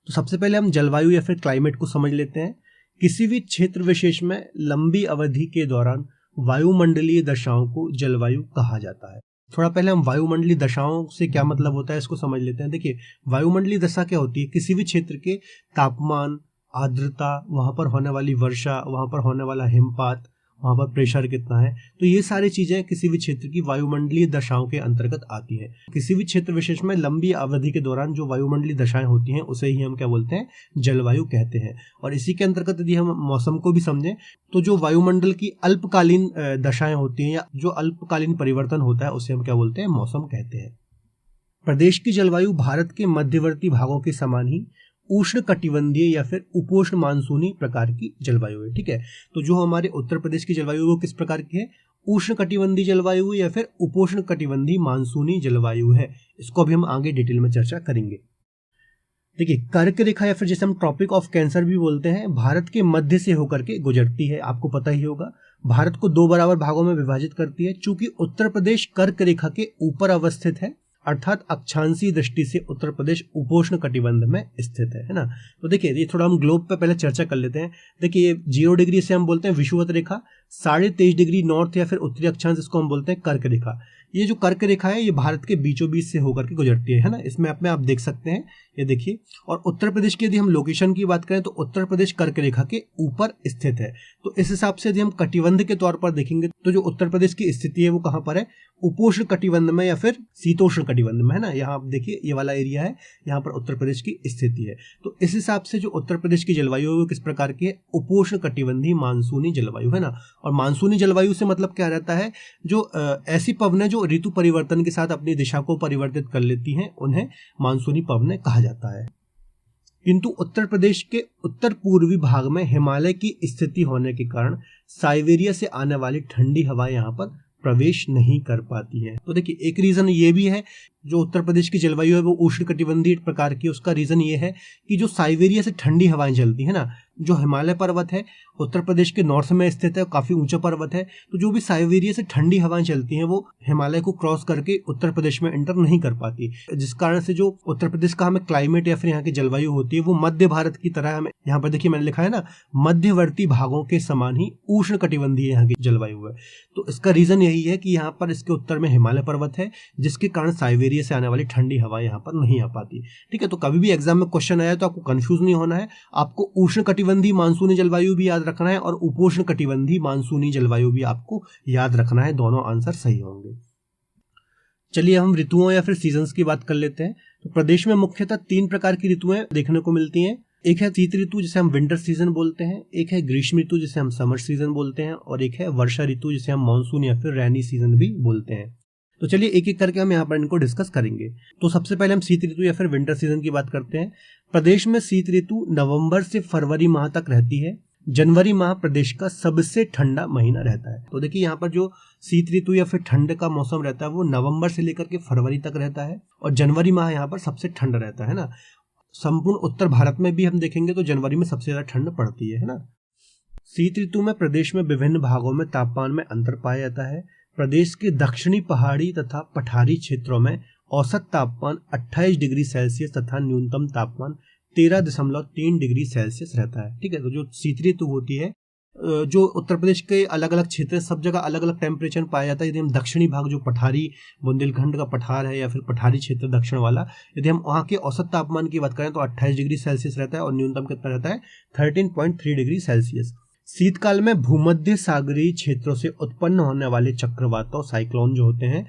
तो सबसे पहले हम जलवायु या फिर क्लाइमेट को समझ लेते हैं। किसी भी क्षेत्र विशेष में लंबी अवधि के दौरान वायुमंडलीय दशाओं को जलवायु कहा जाता है। थोड़ा पहले हम वायुमंडलीय दशाओं से क्या मतलब होता है इसको समझ लेते हैं। देखिए, वायुमंडलीय दशा क्या होती है? किसी भी क्षेत्र के तापमान, आर्द्रता, वहाँ पर होने वाली वर्षा, वहाँ पर होने वाला हिमपात, वहाँ पर प्रेशर कितना है, तो ये सारी चीजें किसी भी क्षेत्र की वायुमंडलीय दशाओं के अंतर्गत आती हैं। किसी भी क्षेत्र विशेष में लंबी अवधि के दौरान जो वायुमंडलीय दशाएं होती हैं उसे ही हम क्या बोलते हैं? जलवायु कहते हैं। और इसी के अंतर्गत यदि हम मौसम को भी समझें तो जो वायुमंडल की अल्पकालीन दशाएं होती हैं या जो अल्पकालीन परिवर्तन होता है उसे हम क्या बोलते हैं? मौसम कहते हैं। प्रदेश की जलवायु भारत के मध्यवर्ती भागों के समान ही उष्ण कटिबंधीय या फिर उपोष्ण मानसूनी प्रकार की जलवायु है। ठीक है, तो जो हमारे उत्तर प्रदेश की जलवायु वो किस प्रकार की है? उष्ण कटिबंधीय जलवायु या फिर उपोष्ण कटिबंधीय मानसूनी जलवायु है। इसको भी हम आगे डिटेल में चर्चा करेंगे। देखिए, कर्क रेखा या फिर जैसे हम ट्रॉपिक ऑफ कैंसर भी बोलते हैं, भारत के मध्य से होकर के गुजरती है। आपको पता ही होगा, भारत को 2 बराबर भागों में विभाजित करती है। चूंकि उत्तर प्रदेश कर्क रेखा के ऊपर अवस्थित है, अर्थात अक्षांशीय दृष्टि से उत्तर प्रदेश उपोष्ण कटिबंध में स्थित है ना। तो देखिए, ये थोड़ा हम ग्लोब पे पहले चर्चा कर लेते हैं। देखिए, 0 डिग्री से हम बोलते हैं विषुवत रेखा, 23.5 डिग्री नॉर्थ या फिर उत्तरी अक्षांश, इसको हम बोलते हैं कर्क रेखा। ये जो कर्क रेखा है ये भारत के बीचों बीच से होकर के गुजरती है ना। इसमें आप देख सकते हैं, ये देखिए। और उत्तर प्रदेश की यदि हम लोकेशन की बात करें तो उत्तर प्रदेश कर्क रेखा के ऊपर स्थित है। तो इस हिसाब से यदि हम कटिबंध के तौर पर देखेंगे तो जो उत्तर प्रदेश की स्थिति है वो कहाँ पर है? उपोष्ण कटिबंध में या फिर शीतोष्ण कटिबंध में, है ना। यहाँ आप देखिए, ये वाला एरिया है, यहाँ पर उत्तर प्रदेश की स्थिति है। तो इस हिसाब से जो उत्तर प्रदेश की जलवायु है वो किस प्रकार की है? उपोष्ण कटिबंधीय मानसूनी जलवायु, है ना। और मानसूनी जलवायु से मतलब क्या रहता है? जो ऐसी पवनें जो ऋतु परिवर्तन के साथ अपनी दिशा को परिवर्तित कर लेती हैं उन्हें मानसूनी पवनें कहा जाता है। किंतु उत्तर प्रदेश के उत्तर पूर्वी भाग में हिमालय की स्थिति होने के कारण साइबेरिया से आने वाली ठंडी हवा यहाँ पर प्रवेश नहीं कर पाती है। तो देखिए, एक रीजन ये भी है, जो उत्तर प्रदेश की जलवायु है वो उष्ण कटिबंधीय प्रकार की, उसका रीजन ये है कि जो साइबेरिया से ठंडी हवाएं चलती है ना, जो हिमालय पर्वत है उत्तर प्रदेश के नॉर्थ में स्थित है, काफी ऊंचा पर्वत है, तो जो भी साइबेरिया से ठंडी हवाएं चलती हैं वो हिमालय को क्रॉस करके उत्तर प्रदेश में एंटर नहीं कर पाती, जिस कारण से जो उत्तर प्रदेश का हमें क्लाइमेट या फिर यहाँ की जलवायु होती है वो मध्य भारत की तरह हमें, यहाँ पर देखिए मैंने लिखा है ना, मध्यवर्ती भागों के समान ही उष्ण कटिबंधीय यहाँ की जलवायु है। तो इसका रीजन यही है कि यहाँ पर इसके उत्तर में हिमालय पर्वत है, जिसके कारण साइबेरिया से आने वाली ठंडी हवा यहाँ पर नहीं आ पाती। ठीक है, तो कभी भी एग्जाम में क्वेश्चन आया तो आपको कंफ्यूज नहीं होना है, आपको उष्ण कटिबंधीय मानसूनी जलवायु भी याद रखना है और उपोष्ण कटिबंधीय मानसूनी जलवायु भी आपको याद रखना है, दोनों आंसर सही होंगे। चलिए हम ऋतुओं या फिर सीजन्स की बात कर लेते हैं। तो प्रदेश में मुख्यतः 3 प्रकार की ऋतुएं देखने को मिलती हैं। एक है शीत ऋतु जिसे हम विंटर सीजन बोलते हैं, एक है ग्रीष्म ऋतु जिसे हम समर सीजन बोलते हैं, और एक है वर्षा ऋतु जिसे हम मानसून या फिर रैनी सीजन भी बोलते हैं। तो चलिए एक एक करके हम यहाँ पर इनको डिस्कस करेंगे। तो सबसे पहले हम शीत ऋतु या फिर विंटर सीजन की बात करते हैं। प्रदेश में शीत ऋतु नवंबर से फरवरी माह तक रहती है। जनवरी माह प्रदेश का सबसे ठंडा महीना रहता है। तो देखिए, यहाँ पर जो शीत ऋतु या फिर ठंड का मौसम रहता है वो नवंबर से लेकर के फरवरी तक रहता है, और जनवरी माह यहाँ पर सबसे ठंड रहता है ना। संपूर्ण उत्तर भारत में भी हम देखेंगे तो जनवरी में सबसे ज्यादा ठंड पड़ती है ना। शीत ऋतु में प्रदेश में विभिन्न भागों में तापमान में अंतर पाया जाता है। प्रदेश के दक्षिणी पहाड़ी तथा पठारी क्षेत्रों में औसत तापमान 28 डिग्री सेल्सियस तथा न्यूनतम तापमान 13.3 डिग्री सेल्सियस रहता है। ठीक है, तो जो शीत ऋतु होती है, जो उत्तर प्रदेश के अलग अलग क्षेत्र सब जगह अलग अलग टेम्परेचर पाया जाता है। यदि हम दक्षिणी भाग जो पठारी बुंदेलखंड का पठार है या फिर पठारी क्षेत्र दक्षिण वाला, यदि हम वहाँ के औसत तापमान की बात करें तो 28 डिग्री सेल्सियस रहता है और न्यूनतम कितना रहता है? 13.3 डिग्री सेल्सियस। शीतकाल में भूमध्य सागरीय क्षेत्रों से उत्पन्न होने वाले चक्रवातों साइक्लोन जो होते हैं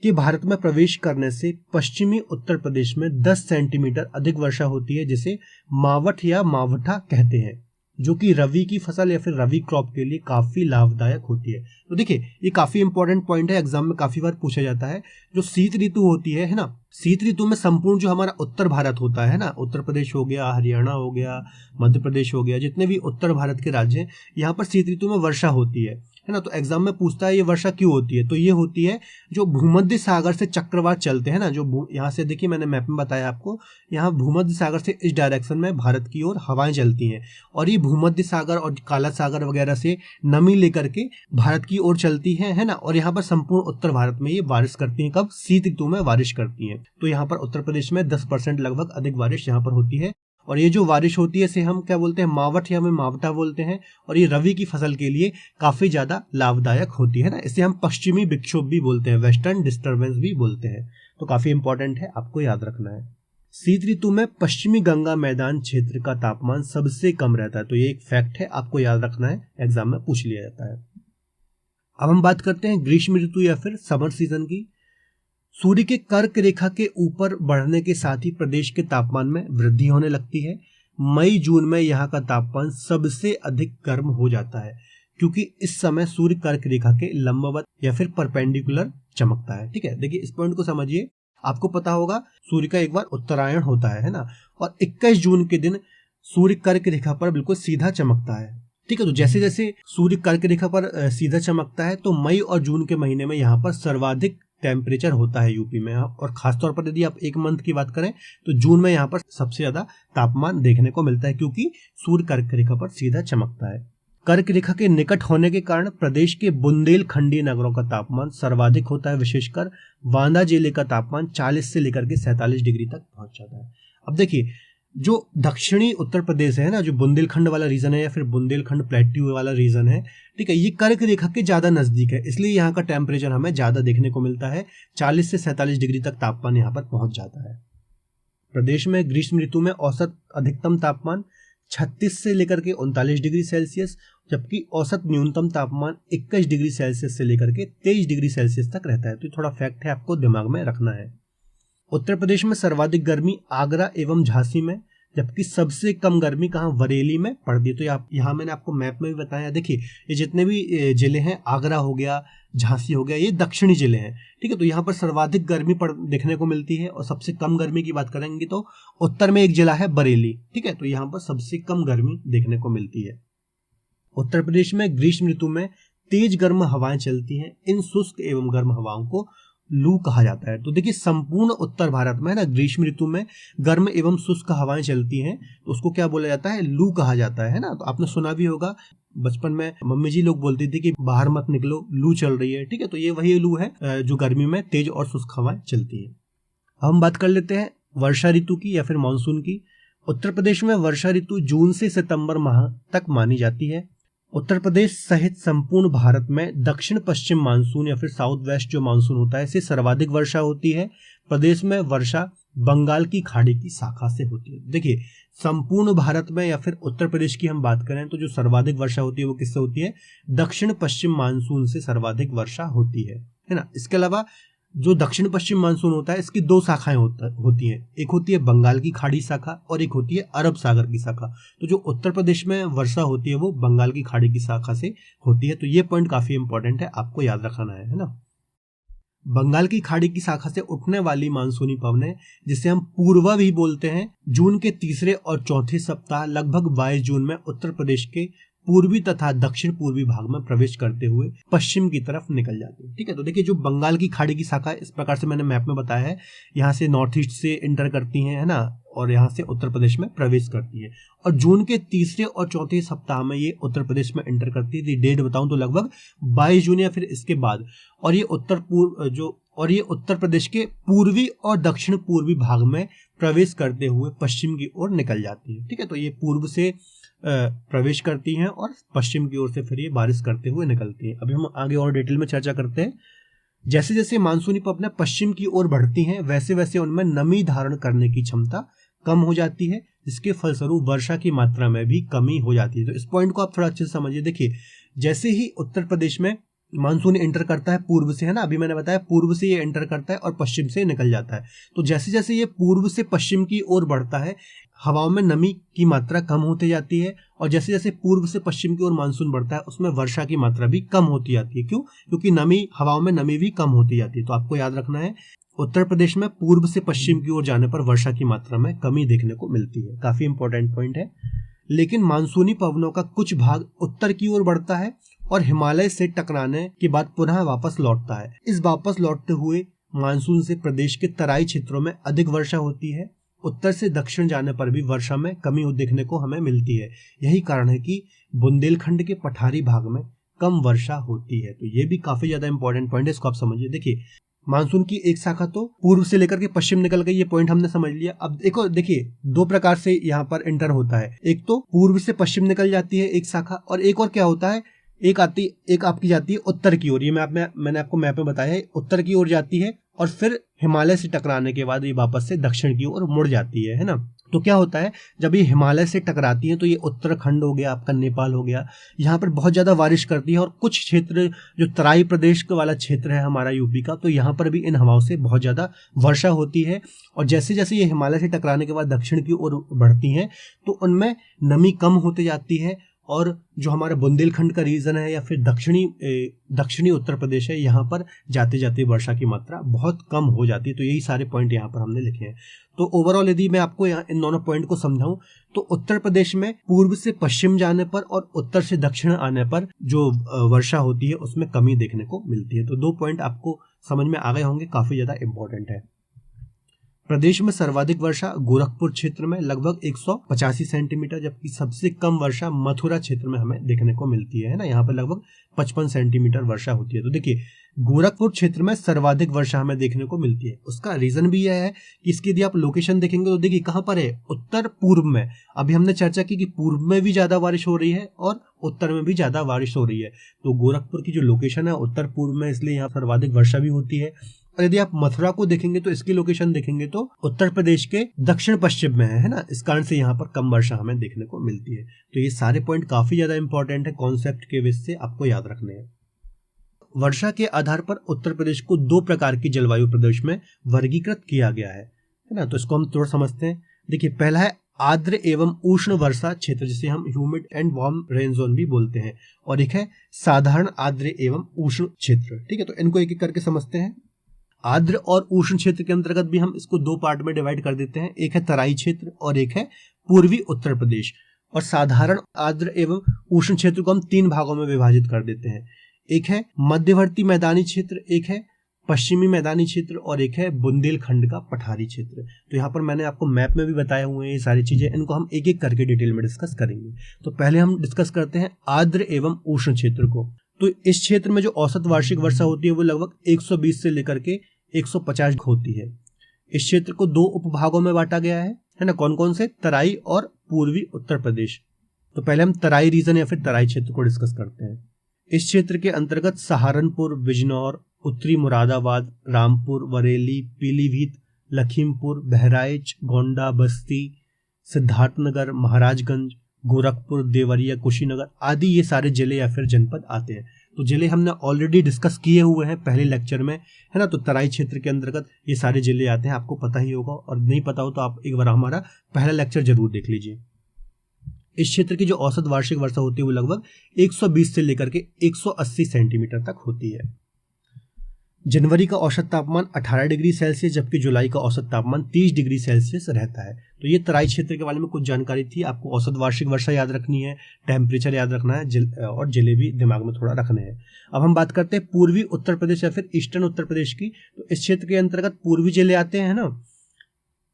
कि भारत में प्रवेश करने से पश्चिमी उत्तर प्रदेश में 10 सेंटीमीटर अधिक वर्षा होती है, जिसे मावठ या मावठा कहते हैं, जो कि रवि की फसल या फिर रवि क्रॉप के लिए काफी लाभदायक होती है। तो देखिए, ये काफी इंपॉर्टेंट पॉइंट है, एग्जाम में काफी बार पूछा जाता है। जो शीत ऋतु होती है ना, शीत ऋतु में संपूर्ण जो हमारा उत्तर भारत होता है ना, उत्तर प्रदेश हो गया, हरियाणा हो गया, मध्य प्रदेश हो गया, जितने भी उत्तर भारत के राज्य हैं, यहाँ पर शीत ऋतु में वर्षा होती है ना। तो एग्जाम में पूछता है ये वर्षा क्यों होती है? तो ये होती है जो भूमध्य सागर से चक्रवात चलते हैं ना, जो यहाँ से देखिए मैंने मैप में बताया आपको, यहाँ भूमध्य सागर से इस डायरेक्शन में भारत की ओर हवाएं चलती हैं, और ये भूमध्य सागर और काला सागर वगैरह से नमी लेकर के भारत की ओर चलती है ना। और यहाँ पर संपूर्ण उत्तर भारत में ये बारिश करती हैं। कब? शीत ऋतु में बारिश करती हैं। तो यहाँ पर उत्तर प्रदेश में 10% लगभग अधिक बारिश यहाँ पर होती है। और ये जो बारिश होती है इसे हम क्या बोलते हैं, मावठ या हमें मावटा बोलते हैं, और ये रबी की फसल के लिए काफी ज्यादा लाभदायक होती है ना। इसे हम पश्चिमी विक्षोभ भी बोलते हैं, वेस्टर्न डिस्टर्बेंस भी बोलते हैं। तो काफी इंपॉर्टेंट है, आपको याद रखना है। शीत ऋतु में पश्चिमी गंगा मैदान क्षेत्र का तापमान सबसे कम रहता है। तो ये एक फैक्ट है, आपको याद रखना है, एग्जाम में पूछ लिया जाता है। अब हम बात करते हैं ग्रीष्म ऋतु या फिर समर सीजन की। सूर्य के कर्क रेखा के ऊपर बढ़ने के साथ ही प्रदेश के तापमान में वृद्धि होने लगती है। मई जून में यहाँ का तापमान सबसे अधिक गर्म हो जाता है, क्योंकि इस समय सूर्य कर्क रेखा के लंबवत या फिर परपेंडिकुलर चमकता है। ठीक है, देखिए इस पॉइंट को समझिए। आपको पता होगा सूर्य का एक बार उत्तरायण होता है ना, और 21 जून के दिन सूर्य कर्क रेखा पर बिल्कुल सीधा चमकता है। ठीक है, तो जैसे जैसे सूर्य कर्क रेखा पर सीधा चमकता है, तो मई और जून के महीने में यहाँ पर सर्वाधिक टेम्परेचर होता है यूपी में। और खासतौर पर यदि आप एक मंथ की बात करें तो जून में यहाँ पर सबसे ज्यादा तापमान देखने को मिलता है, क्योंकि सूर्य कर्क रेखा पर सीधा चमकता है। कर्क रेखा के निकट होने के कारण प्रदेश के बुंदेलखंडी नगरों का तापमान सर्वाधिक होता है। विशेषकर बांदा जिले का तापमान 40 से लेकर के 47 डिग्री तक पहुंच जाता है। अब देखिए, जो दक्षिणी उत्तर प्रदेश है ना, जो बुंदेलखंड वाला रीजन है या फिर बुंदेलखंड प्लेट्यू वाला रीजन है, ठीक है, ये कर्क रेखा के ज्यादा नजदीक है, इसलिए यहाँ का टेम्परेचर हमें ज्यादा देखने को मिलता है। 40 से 47 डिग्री तक तापमान यहाँ पर पहुंच जाता है। प्रदेश में ग्रीष्म ऋतु में औसत अधिकतम तापमान 36 से लेकर के 39 डिग्री सेल्सियस, जबकि औसत न्यूनतम तापमान 21 डिग्री सेल्सियस से लेकर के 23 डिग्री सेल्सियस तक रहता है। तो थोड़ा फैक्ट है, आपको दिमाग में रखना है। उत्तर प्रदेश में सर्वाधिक गर्मी आगरा एवं झांसी में, जबकि सबसे कम गर्मी कहाँ, बरेली में पड़ती है। तो यहाँ मैंने आपको मैप में भी बताया। देखिए, ये जितने भी जिले हैं, आगरा हो गया, झांसी हो गया, ये दक्षिणी जिले हैं। ठीक है, तो यहाँ पर सर्वाधिक गर्मी देखने को मिलती है। और सबसे कम गर्मी की बात करेंगे तो उत्तर में एक जिला है बरेली। ठीक है, तो यहाँ पर सबसे कम गर्मी देखने को मिलती है। उत्तर प्रदेश में ग्रीष्म ऋतु में तेज गर्म हवाएं चलती हैं। इन शुष्क एवं गर्म हवाओं को लू कहा जाता है। तो देखिए, संपूर्ण उत्तर भारत में ना ग्रीष्म ऋतु में गर्म एवं शुष्क हवाएं चलती हैं, तो उसको क्या बोला जाता है, लू कहा जाता है ना। तो आपने सुना भी होगा, बचपन में मम्मी जी लोग बोलती थी कि बाहर मत निकलो, लू चल रही है। ठीक है, तो ये वही लू है जो गर्मी में तेज और शुष्क हवाएं चलती है। हम बात कर लेते हैं वर्षा ऋतु की या फिर मानसून की। उत्तर प्रदेश में वर्षा ऋतु जून से सितंबर माह तक मानी जाती है। उत्तर प्रदेश सहित संपूर्ण भारत में दक्षिण पश्चिम मानसून या फिर साउथ वेस्ट जो मानसून होता है, इससे सर्वाधिक वर्षा होती है। प्रदेश में वर्षा बंगाल की खाड़ी की शाखा से होती है। देखिए, संपूर्ण भारत में या फिर उत्तर प्रदेश की हम बात करें तो जो सर्वाधिक वर्षा होती है वो किससे होती है, दक्षिण पश्चिम मानसून से सर्वाधिक वर्षा होती है ना। इसके अलावा जो दक्षिण पश्चिम मानसून होता है, इसकी दो शाखाएं होती हैं। एक होती है बंगाल की खाड़ी शाखा और एक होती है अरब सागर की शाखा। तो जो उत्तर प्रदेश में वर्षा होती है वो बंगाल की खाड़ी की शाखा से होती है। तो ये पॉइंट काफी इंपॉर्टेंट है, आपको याद रखना है ना। बंगाल की खाड़ी की शाखा से उठने वाली मानसूनी पवनें, जिसे हम पूर्वा भी बोलते हैं, जून के तीसरे और चौथे सप्ताह लगभग 22 जून में उत्तर प्रदेश के पूर्वी तथा दक्षिण पूर्वी भाग में प्रवेश करते हुए पश्चिम की तरफ निकल जाती है। ठीक है, तो देखिए, जो बंगाल की खाड़ी की शाखा इस प्रकार से मैंने मैप में बताया है, यहाँ से नॉर्थ ईस्ट से इंटर करती है ना, और यहाँ से उत्तर प्रदेश में प्रवेश करती है। और जून के तीसरे और चौथे सप्ताह में ये उत्तर प्रदेश में इंटर करती है। डेट बताऊं तो लगभग 22 जून या फिर इसके बाद। और ये उत्तर प्रदेश के पूर्वी और दक्षिण पूर्वी भाग में प्रवेश करते हुए पश्चिम की ओर निकल जाती है। ठीक है, तो ये पूर्व से प्रवेश करती हैं और पश्चिम की ओर से फिर ये बारिश करते हुए निकलती है। अभी हम आगे और डिटेल में चर्चा करते हैं। जैसे जैसे मानसूनी पवनें पश्चिम की ओर बढ़ती हैं, वैसे वैसे उनमें नमी धारण करने की क्षमता कम हो जाती है, जिसके फलस्वरूप वर्षा की मात्रा में भी कमी हो जाती है। तो इस पॉइंट को आप थोड़ा अच्छे से समझिए। देखिए, जैसे ही उत्तर प्रदेश में मानसून एंटर करता है पूर्व से, है ना, अभी मैंने बताया पूर्व से ये एंटर करता है और पश्चिम से निकल जाता है। तो जैसे जैसे ये पूर्व से पश्चिम की ओर बढ़ता है, हवाओं में नमी की मात्रा कम होती जाती है। और जैसे जैसे पूर्व से पश्चिम की ओर मानसून बढ़ता है, उसमें वर्षा की मात्रा भी कम होती जाती है। क्यों? क्योंकि हवाओं में नमी भी कम होती जाती है। तो आपको याद रखना है, उत्तर प्रदेश में पूर्व से पश्चिम की ओर जाने पर वर्षा की मात्रा में कमी देखने को मिलती है। काफी इंपॉर्टेंट पॉइंट है। लेकिन मानसूनी पवनों का कुछ भाग उत्तर की ओर बढ़ता है और हिमालय से टकराने के बाद पुनः वापस लौटता है। इस वापस लौटते हुए मानसून से प्रदेश के तराई क्षेत्रों में अधिक वर्षा होती है। उत्तर से दक्षिण जाने पर भी वर्षा में कमी देखने को हमें मिलती है। यही कारण है कि बुंदेलखंड के पठारी भाग में कम वर्षा होती है। तो ये भी काफी ज्यादा इंपॉर्टेंट पॉइंट है, इसको आप समझिए। देखिए, मानसून की एक शाखा तो पूर्व से लेकर के पश्चिम निकल गई, ये पॉइंट हमने समझ लिया। अब देखिए दो प्रकार से यहाँ पर एंटर होता है, एक तो पूर्व से पश्चिम निकल जाती है एक शाखा, और एक और क्या होता है, एक आपकी जाती है उत्तर की ओर। ये मैंने आपको मैप में बताया है, उत्तर की ओर जाती है और फिर हिमालय से टकराने के बाद ये वापस से दक्षिण की ओर मुड़ जाती है ना। तो क्या होता है, जब ये हिमालय से टकराती है तो ये उत्तराखंड हो गया, आपका नेपाल हो गया, यहाँ पर बहुत ज्यादा बारिश करती है। और कुछ क्षेत्र जो तराई प्रदेश वाला क्षेत्र है हमारा यूपी का, तो यहाँ पर भी इन हवाओं से बहुत ज्यादा वर्षा होती है। और जैसे जैसे ये हिमालय से टकराने के बाद दक्षिण की ओर बढ़ती हैं तो उनमें नमी कम होती जाती है, और जो हमारा बुंदेलखंड का रीजन है या फिर दक्षिणी उत्तर प्रदेश है, यहाँ पर जाते जाते वर्षा की मात्रा बहुत कम हो जाती है। तो यही सारे पॉइंट यहाँ पर हमने लिखे हैं। तो ओवरऑल यदि मैं आपको यहाँ इन दोनों पॉइंट को समझाऊं तो उत्तर प्रदेश में पूर्व से पश्चिम जाने पर और उत्तर से दक्षिण आने पर जो वर्षा होती है उसमें कमी देखने को मिलती है। तो दो पॉइंट आपको समझ में आ गए होंगे, काफी ज्यादा इंपॉर्टेंट है। प्रदेश में सर्वाधिक वर्षा गोरखपुर क्षेत्र में लगभग 185 सेंटीमीटर, जबकि सबसे कम वर्षा मथुरा क्षेत्र में हमें देखने को मिलती है ना, यहाँ पर लगभग 55 सेंटीमीटर वर्षा होती है। तो देखिए गोरखपुर क्षेत्र में सर्वाधिक वर्षा हमें देखने को मिलती है। उसका रीजन भी यह है कि इसकी यदि आप लोकेशन देखेंगे तो देखिए कहाँ पर है, उत्तर पूर्व में। अभी हमने चर्चा की कि पूर्व में भी ज्यादा बारिश हो रही है और उत्तर में भी ज्यादा बारिश हो रही है। तो गोरखपुर की जो लोकेशन है उत्तर पूर्व में, इसलिए यहाँ सर्वाधिक वर्षा भी होती है। और यदि आप मथुरा को देखेंगे तो इसकी लोकेशन देखेंगे तो उत्तर प्रदेश के दक्षिण पश्चिम में है ना, इस कारण से यहाँ पर कम वर्षा हमें देखने को मिलती है। तो ये सारे पॉइंट काफी ज्यादा इंपॉर्टेंट है, कॉन्सेप्ट के बेस से आपको याद रखने हैं। वर्षा के आधार पर उत्तर प्रदेश को दो प्रकार की जलवायु प्रदेश में वर्गीकृत किया गया है ना। तो इसको हम थोड़ा समझते हैं। देखिए पहला है आर्द्र एवं उष्ण वर्षा क्षेत्र, जिसे हम humid and warm rain zone भी बोलते हैं, और एक है साधारण आर्द्र एवं उष्ण क्षेत्र। ठीक है, तो इनको एक एक करके समझते हैं। आर्द्र और उष्ण क्षेत्र के अंतर्गत भी हम इसको दो पार्ट में डिवाइड कर देते हैं, एक है तराई क्षेत्र और एक है पूर्वी उत्तर प्रदेश। और साधारण आर्द्र एवं उष्ण क्षेत्र को हम तीन भागों में विभाजित कर देते हैं, एक है मध्यवर्ती मैदानी क्षेत्र, एक है पश्चिमी मैदानी क्षेत्र और एक है बुंदेलखंड का पठारी क्षेत्र। तो यहाँ पर मैंने आपको मैप में भी बताए हुए हैं ये सारी चीजें, इनको हम एक एक करके डिटेल में डिस्कस करेंगे। तो पहले हम डिस्कस करते हैं आर्द्र एवं उष्ण क्षेत्र को। तो इस क्षेत्र में जो औसत वार्षिक वर्षा होती है वो लगभग 120 से लेकर के 150 होती है। इस क्षेत्र को दो उपभागों में बांटा गया है ना, कौन कौन से, तराई और पूर्वी उत्तर प्रदेश। तो पहले हम तराई रीजन या फिर तराई क्षेत्र को डिस्कस करते हैं। इस क्षेत्र के अंतर्गत सहारनपुर, बिजनौर, उत्तरी मुरादाबाद, रामपुर, बरेली, पीलीभीत, लखीमपुर, बहराइच, गोंडा, बस्ती, सिद्धार्थनगर, महाराजगंज, गोरखपुर, देवरिया, कुशीनगर आदि ये सारे जिले या फिर जनपद आते हैं। तो जिले हमने ऑलरेडी डिस्कस किए हुए हैं पहले लेक्चर में, है ना। तो तराई क्षेत्र के अंतर्गत ये सारे जिले आते हैं, आपको पता ही होगा, और नहीं पता हो तो आप एक बार हमारा पहला लेक्चर जरूर देख लीजिए। इस क्षेत्र की जो औसत वार्षिक वर्षा होती है वो लगभग 120 से लेकर के 180 सेंटीमीटर तक होती है। जनवरी का औसत तापमान 18 डिग्री सेल्सियस, जबकि जुलाई का औसत तापमान 30 डिग्री सेल्सियस रहता है। तो ये तराई क्षेत्र के बारे में कुछ जानकारी थी। आपको औसत वार्षिक वर्षा याद रखनी है, टेम्परेचर याद रखना है, और जिले भी दिमाग में थोड़ा रखने हैं। अब हम बात करते हैं पूर्वी उत्तर प्रदेश या फिर ईस्टर्न उत्तर प्रदेश की। तो इस क्षेत्र के अंतर्गत पूर्वी जिले आते हैं ना।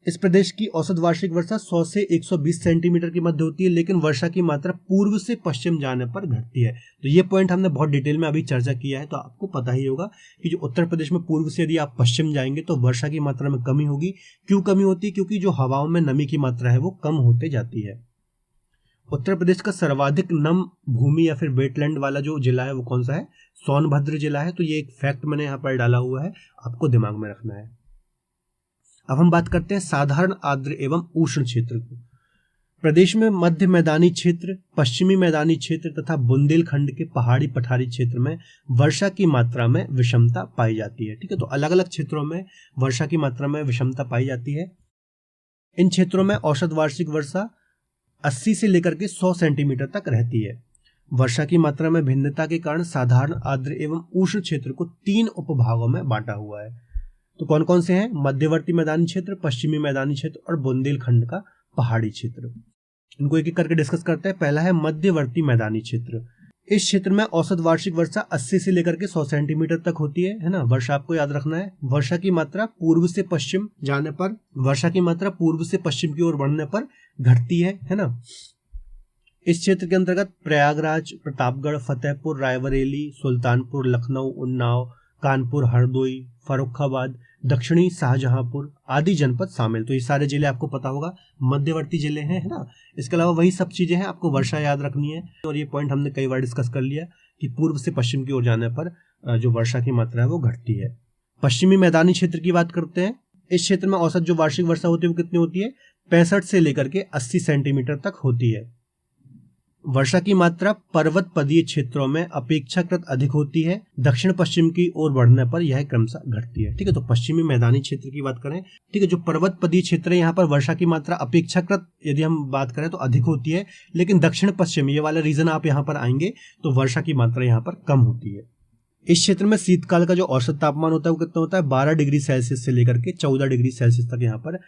इस प्रदेश की औसत वार्षिक वर्षा 100 से 120 सेंटीमीटर के मध्य होती है, लेकिन वर्षा की मात्रा पूर्व से पश्चिम जाने पर घटती है। तो ये पॉइंट हमने बहुत डिटेल में अभी चर्चा किया है। तो आपको पता ही होगा कि जो उत्तर प्रदेश में पूर्व से यदि आप पश्चिम जाएंगे तो वर्षा की मात्रा में कमी होगी। क्यों कमी होती है? क्योंकि जो हवाओं में नमी की मात्रा है वो कम होते जाती है। उत्तर प्रदेश का सर्वाधिक नम भूमि या फिर वेटलैंड वाला जो जिला है वो कौन सा है? सोनभद्र जिला है। तो ये एक फैक्ट मैंने यहाँ पर डाला हुआ है, आपको दिमाग में रखना है। अब हम बात करते हैं साधारण आर्द्र एवं उष्ण क्षेत्र को। प्रदेश में मध्य मैदानी क्षेत्र, पश्चिमी मैदानी क्षेत्र तथा बुंदेलखंड के पहाड़ी पठारी क्षेत्र में वर्षा की मात्रा में विषमता पाई जाती है। ठीक है, तो अलग अलग क्षेत्रों में वर्षा की मात्रा में विषमता पाई जाती है। इन क्षेत्रों में औसत वार्षिक वर्षा 80 से लेकर के 100 सेंटीमीटर तक रहती है। वर्षा की मात्रा में भिन्नता के कारण साधारण आर्द्र एवं उष्ण क्षेत्र को 3 उपभागों में बांटा हुआ है। तो कौन कौन से हैं? मध्यवर्ती मैदानी क्षेत्र, पश्चिमी मैदानी क्षेत्र और बुंदेलखंड का पहाड़ी क्षेत्र। इनको एक एक करके डिस्कस करते हैं। पहला है मध्यवर्ती मैदानी क्षेत्र। इस क्षेत्र में औसत वार्षिक वर्षा 80 से लेकर के 100 सेंटीमीटर तक होती है ना। वर्षा आपको याद रखना है। वर्षा की मात्रा पूर्व से पश्चिम जाने पर, वर्षा की मात्रा पूर्व से पश्चिम की ओर बढ़ने पर घटती है ना। इस क्षेत्र के अंतर्गत प्रयागराज, प्रतापगढ़, फतेहपुर, रायबरेली, सुल्तानपुर, लखनऊ, उन्नाव, कानपुर, हरदोई, फर्रुखाबाद, दक्षिणी शाहजहांपुर आदि जनपद शामिल। तो ये सारे जिले आपको पता होगा मध्यवर्ती जिले हैं, है ना। इसके अलावा वही सब चीजें हैं, आपको वर्षा याद रखनी है। और ये पॉइंट हमने कई बार डिस्कस कर लिया कि पूर्व से पश्चिम की ओर जाने पर जो वर्षा की मात्रा है वो घटती है। पश्चिमी मैदानी क्षेत्र की बात करते हैं। इस क्षेत्र में औसत जो वार्षिक वर्षा होती है वो कितनी होती है? 65 से लेकर के 80 सेंटीमीटर तक होती है। वर्षा की मात्रा पर्वत पदीय क्षेत्रों में अपेक्षाकृत अधिक होती है, दक्षिण पश्चिम की ओर बढ़ने पर यह क्रमशः घटती है। ठीक है, तो पश्चिमी मैदानी क्षेत्र की बात करें, ठीक है, जो पर्वत पदीय क्षेत्र है यहाँ पर वर्षा की मात्रा अपेक्षाकृत यदि हम बात करें तो अधिक होती है, लेकिन दक्षिण पश्चिम ये वाला रीजन आप यहाँ पर आएंगे तो वर्षा की मात्रा यहाँ पर कम होती है। इस क्षेत्र में शीतकाल का जो औसत तापमान होता है वो कितना होता है? 12 डिग्री सेल्सियस से लेकर के 14 डिग्री सेल्सियस तक यहाँ पर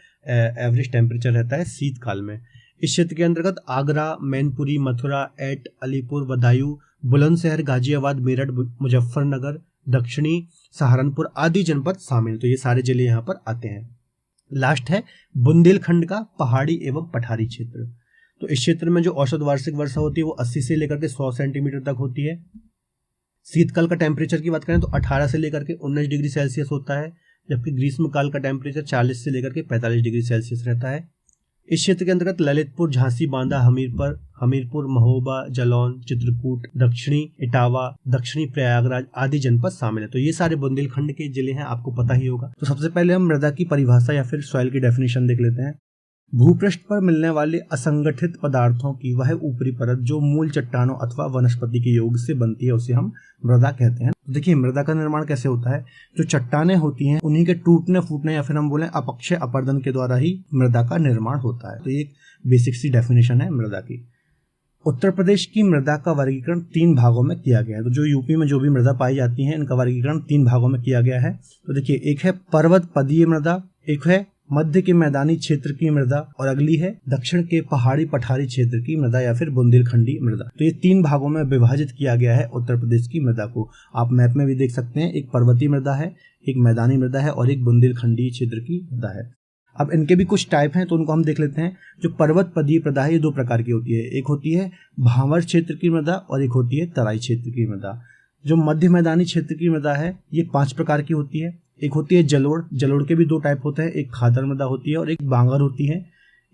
एवरेज टेम्परेचर रहता है शीतकाल में। इस क्षेत्र के अंतर्गत आगरा, मैनपुरी, मथुरा, एट, अलीपुर, बदायूं, बुलंदशहर, गाजियाबाद, मेरठ, मुजफ्फरनगर, दक्षिणी सहारनपुर आदि जनपद शामिल। तो ये सारे जिले यहाँ पर आते हैं। लास्ट है बुंदेलखंड का पहाड़ी एवं पठारी क्षेत्र। तो इस क्षेत्र में जो औसत वार्षिक वर्षा होती है वो 80 से लेकर के 100 सेंटीमीटर तक होती है। शीतकाल का टेम्परेचर की बात करें तो 18 से लेकर के 19 डिग्री सेल्सियस होता है, जबकि ग्रीष्मकाल का टेम्परेचर 40 से लेकर के 45 डिग्री सेल्सियस रहता है। इस क्षेत्र के अंतर्गत ललितपुर, झांसी, बांदा, हमीरपुर, महोबा, जालौन, चित्रकूट, दक्षिणी इटावा, दक्षिणी प्रयागराज आदि जनपद शामिल है। तो ये सारे बुंदेलखंड के जिले हैं, आपको पता ही होगा। तो सबसे पहले हम मृदा की परिभाषा या फिर सॉइल की डेफिनेशन देख लेते हैं। भूपृष्ठ पर मिलने वाले असंगठित पदार्थों की वह ऊपरी परत जो मूल चट्टानों अथवा वनस्पति के योग से बनती है उसे हम मृदा कहते हैं। तो देखिए मृदा का निर्माण कैसे होता है? जो चट्टानें होती हैं उन्हीं के टूटने फूटने या फिर हम बोले अपक्षय अपरदन के द्वारा ही मृदा का निर्माण होता है। तो ये एक बेसिक सी डेफिनेशन है मृदा की। उत्तर प्रदेश की मृदा का वर्गीकरण 3 भागों में किया गया है। तो जो यूपी में जो भी मृदा पाई जाती है इनका वर्गीकरण 3 भागों में किया गया है। तो देखिए एक है पर्वत पदीय मृदा, एक है मध्य के मैदानी क्षेत्र की मृदा और अगली है दक्षिण के पहाड़ी पठारी क्षेत्र की मृदा या फिर बुंदेलखंडी मृदा। तो ये 3 भागों में विभाजित किया गया है उत्तर प्रदेश की मृदा को। आप मैप में भी देख सकते हैं, एक पर्वतीय मृदा है, एक मैदानी मृदा है और एक बुंदेलखंडी क्षेत्र की मृदा है। अब इनके भी कुछ टाइप हैं तो उनको हम देख लेते हैं। जो पर्वत पदीय मृदा है ये 2 प्रकार की होती है, एक होती है भांवर क्षेत्र की मृदा और एक होती है तराई क्षेत्र की मृदा। जो मध्य मैदानी क्षेत्र की मृदा है ये 5 प्रकार की होती है। एक होती है जलोढ़ के भी 2 टाइप होते हैं, एक खादर मृदा होती है और एक बांगर होती है।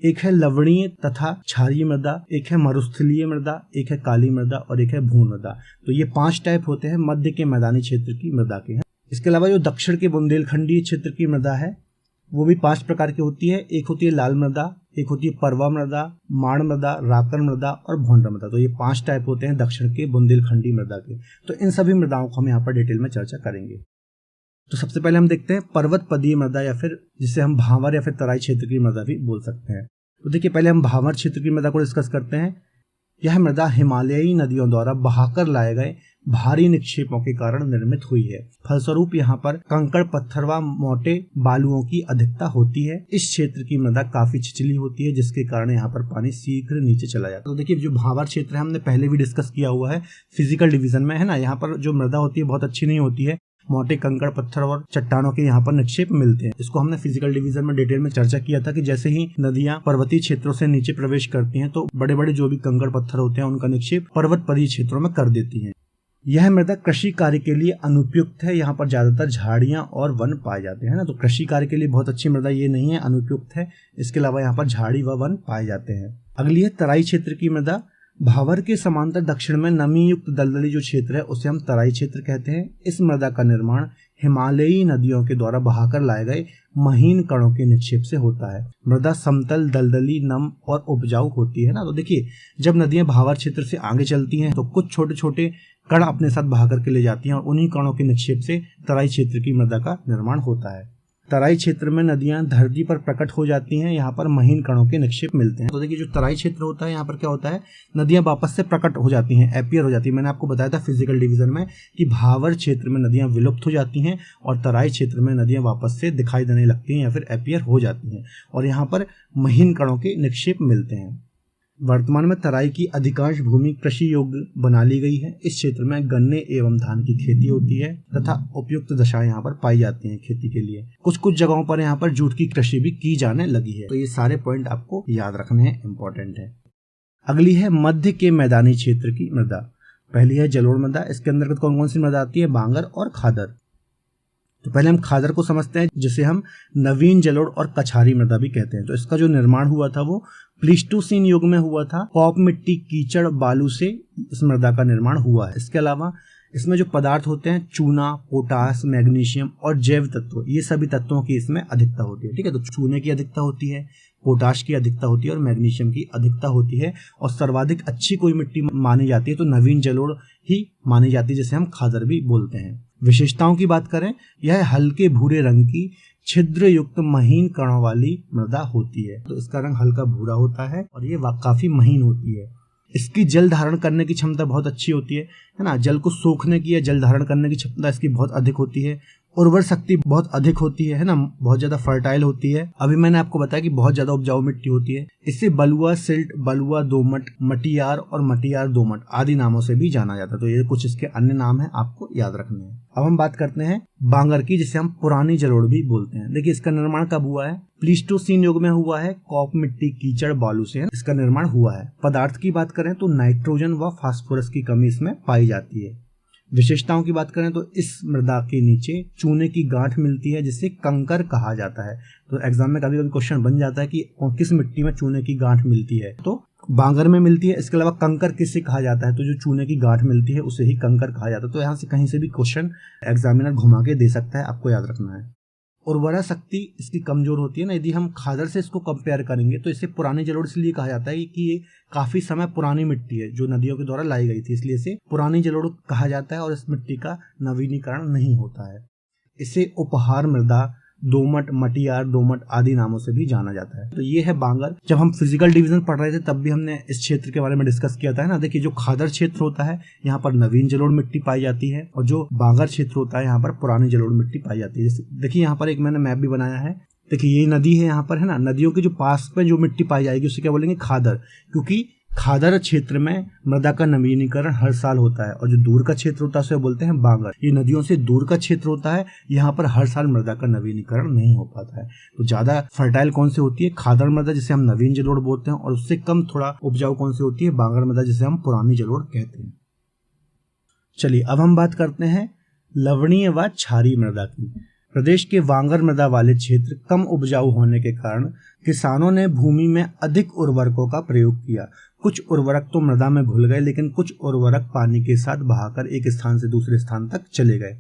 एक है लवणीय तथा क्षारीय मृदा, एक है मरुस्थलीय मृदा, एक है काली मृदा और एक है भून मृदा। तो ये 5 टाइप होते हैं मध्य के मैदानी क्षेत्र की मृदा के हैं। इसके अलावा जो दक्षिण के बुंदेलखंडी क्षेत्र की मृदा है वो भी 5 प्रकार की होती है। एक होती है लाल मृदा, एक होती है पर्वा मृदा, माण मृदा, राकन मृदा और भोंडा मृदा। तो ये 5 टाइप होते हैं दक्षिण के बुंदेलखंडी मृदा के। तो इन सभी मृदाओं को हम यहाँ पर डिटेल में चर्चा करेंगे। तो सबसे पहले हम देखते हैं पर्वत पदीय मृदा या फिर जिसे हम भांवर या फिर तराई क्षेत्र की मृदा भी बोल सकते हैं। तो देखिए पहले हम भांवर क्षेत्र की मृदा को डिस्कस करते हैं। यह मृदा हिमालयी नदियों द्वारा बहाकर लाए गए भारी निक्षेपों के कारण निर्मित हुई है। फलस्वरूप यहाँ पर कंकड़ पत्थर व मोटे बालुओं की अधिकता होती है। इस क्षेत्र की मृदा काफी छिछली होती है जिसके कारण यहाँ पर पानी शीघ्र नीचे चला जाता है। तो देखिए जो भांवर क्षेत्र है हमने पहले भी डिस्कस किया हुआ है फिजिकल डिवीजन में, है ना। यहाँ पर जो मृदा होती है बहुत अच्छी नहीं होती है, मोटे कंकड़ पत्थर और चट्टानों के यहाँ पर निक्षेप मिलते हैं। इसको हमने फिजिकल डिवीजन में डिटेल में चर्चा किया था कि जैसे ही नदियां पर्वतीय क्षेत्रों से नीचे प्रवेश करती हैं तो बड़े बड़े जो भी कंकड़ पत्थर होते हैं उनका निक्षेप पर्वत पदीय क्षेत्रों में कर देती हैं। यह मृदा कृषि कार्य के लिए अनुपयुक्त है। यहाँ पर ज्यादातर झाड़ियां और वन पाए जाते हैं ना, तो कृषि कार्य के लिए बहुत अच्छी मृदा ये नहीं है, अनुपयुक्त है। इसके अलावा यहाँ पर झाड़ी व वन पाए जाते हैं। अगली है तराई क्षेत्र की मृदा। भावर के समांतर दक्षिण में नमी युक्त दलदली जो क्षेत्र है उसे हम तराई क्षेत्र कहते हैं। इस मृदा का निर्माण हिमालयी नदियों के द्वारा बहाकर लाए गए महीन कणों के निक्षेप से होता है। मृदा समतल, दलदली, नम और उपजाऊ होती है ना। तो देखिए जब नदियां भावर क्षेत्र से आगे चलती हैं तो कुछ छोटे छोटे कण अपने साथ बहा करके ले जाती हैं और उन्हीं कणों के निक्षेप से तराई क्षेत्र की मृदा का निर्माण होता है। तराई क्षेत्र में नदियां धरती पर प्रकट हो जाती हैं, यहाँ पर महीन कणों के निक्षेप मिलते हैं। तो देखिए जो तराई क्षेत्र होता है यहाँ पर क्या होता है, नदियां वापस से प्रकट हो जाती हैं, एपियर हो जाती है। मैंने आपको बताया था फिजिकल डिवीजन में कि भावर क्षेत्र में नदियां विलुप्त हो जाती हैं और तराई क्षेत्र में नदियां वापस से दिखाई देने लगती हैं या फिर एपियर हो जाती हैं और यहाँ पर महीन कणों के निक्षेप मिलते हैं। वर्तमान में तराई की अधिकांश भूमि कृषि योग्य बना ली गई है। इस क्षेत्र में गन्ने एवं धान की खेती होती है तथा उपयुक्त दशाएं यहाँ पर पाई जाती हैं खेती के लिए। कुछ कुछ जगहों पर यहाँ पर जूट की कृषि भी की जाने लगी है। तो ये सारे पॉइंट आपको याद रखने हैं, इंपॉर्टेंट है। अगली है मध्य के मैदानी क्षेत्र की मृदा। पहली है जलोढ़ मृदा। इसके अंतर्गत कौन कौन सी मृदा आती है, बांगर और खादर। तो पहले हम खादर को समझते हैं, जिसे हम नवीन जलोढ़ और कछारी मृदा भी कहते हैं। तो इसका जो निर्माण हुआ था वो प्लीस्टोसीन युग में हुआ था। पॉप मिट्टी, कीचड़, बालू से इस मृदा का निर्माण हुआ है। इसके अलावा इसमें जो पदार्थ होते हैं चूना, पोटास, मैग्नीशियम और जैव तत्व, ये सभी तत्वों की इसमें अधिकता होती है। ठीक है, तो चूने की अधिकता होती है, पोटाश की अधिकता होती है और मैग्नीशियम की अधिकता होती है। और सर्वाधिक अच्छी कोई मिट्टी मानी जाती है तो नवीन जलोढ़ ही मानी जाती है, जिसे हम खादर भी बोलते हैं। विशेषताओं की बात करें, यह हल्के भूरे रंग की छिद्र युक्त महीन कणों वाली मृदा होती है। तो इसका रंग हल्का भूरा होता है और ये काफी महीन होती है। इसकी जल धारण करने की क्षमता बहुत अच्छी होती है ना। जल को सोखने की या जल धारण करने की क्षमता इसकी बहुत अधिक होती है। उर्वर शक्ति बहुत अधिक होती है ना, बहुत ज्यादा फर्टाइल होती है। अभी मैंने आपको बताया कि बहुत ज्यादा उपजाऊ मिट्टी होती है। इसे बलुआ सिल्ट, बलुआ दोमट, मटियार और मटियार दोमट आदि नामों से भी जाना जाता है। तो ये कुछ इसके अन्य नाम हैं, आपको याद रखने हैं। अब हम बात करते हैं बांगर की, जिसे हम पुरानी जलोढ़ भी बोलते हैं। देखिए इसका निर्माण कब हुआ है? प्लीस्टोसीन युग में हुआ है। कॉप मिट्टी, कीचड़, बालू से इसका निर्माण हुआ है। पदार्थ की बात करें तो नाइट्रोजन व फास्फोरस की कमी इसमें पाई जाती है। विशेषताओं की बात करें तो इस मृदा के नीचे चूने की गांठ मिलती है, जिसे कंकर कहा जाता है। तो एग्जाम में कभी कभी क्वेश्चन बन जाता है कि किस मिट्टी में चूने की गांठ मिलती है, तो बांगर में मिलती है। इसके अलावा कंकर किससे कहा जाता है? तो जो चूने की गांठ मिलती है उसे ही कंकर कहा जाता है। तो यहाँ से कहीं से भी क्वेश्चन एग्जामिनर घुमा के दे सकता है, आपको याद रखना है। उर्वरा शक्ति इसकी कमजोर होती है ना। यदि हम खादर से इसको कंपेयर करेंगे तो इसे पुरानी जलोढ़ इसलिए कहा जाता है कि ये काफी समय पुरानी मिट्टी है जो नदियों के द्वारा लाई गई थी, इसलिए इसे पुरानी जलोढ़ कहा जाता है और इस मिट्टी का नवीनीकरण नहीं होता है। इसे उपहार मृदा, दोमट, मटियार दोमट आदि नामों से भी जाना जाता है। तो ये है बांगर। जब हम फिजिकल डिवीजन पढ़ रहे थे तब भी हमने इस क्षेत्र के बारे में डिस्कस किया था ना। देखिए जो खादर क्षेत्र होता है यहाँ पर नवीन जलोढ़ मिट्टी पाई जाती है और जो बांगर क्षेत्र होता है यहाँ पर पुरानी जलोढ़ मिट्टी पाई जाती है। जैसे देखिए यहाँ पर एक मैंने मैप भी बनाया है। देखिए ये नदी है यहाँ पर, है ना। नदियों के जो पास में जो मिट्टी पाई जाएगी उसे क्या बोलेंगे? खादर, क्योंकि खादर क्षेत्र में मृदा का नवीनीकरण हर साल होता है। और जो दूर का क्षेत्र होता है उसे बोलते हैं बांगर। ये नदियों से दूर का क्षेत्र होता है, यहाँ पर हर साल मृदा का नवीनीकरण नहीं हो पाता है। तो ज्यादा फर्टाइल कौन सी होती है? खादर मृदा, जिसे हम नवीन जलोढ़ बोलते हैं। और उससे कम थोड़ा उपजाऊ कौन सी होती है? बांगर मृदा, जिसे हम पुरानी जलोढ़ कहते हैं। चलिए अब हम बात करते हैं लवणीय व क्षारीय मृदा की। प्रदेश के वांगर मृदा वाले क्षेत्र कम उपजाऊ होने के कारण किसानों ने भूमि में अधिक उर्वरकों का प्रयोग किया। कुछ उर्वरक तो मृदा में घुल गए, लेकिन कुछ उर्वरक पानी के साथ बहाकर एक स्थान से दूसरे स्थान तक चले गए,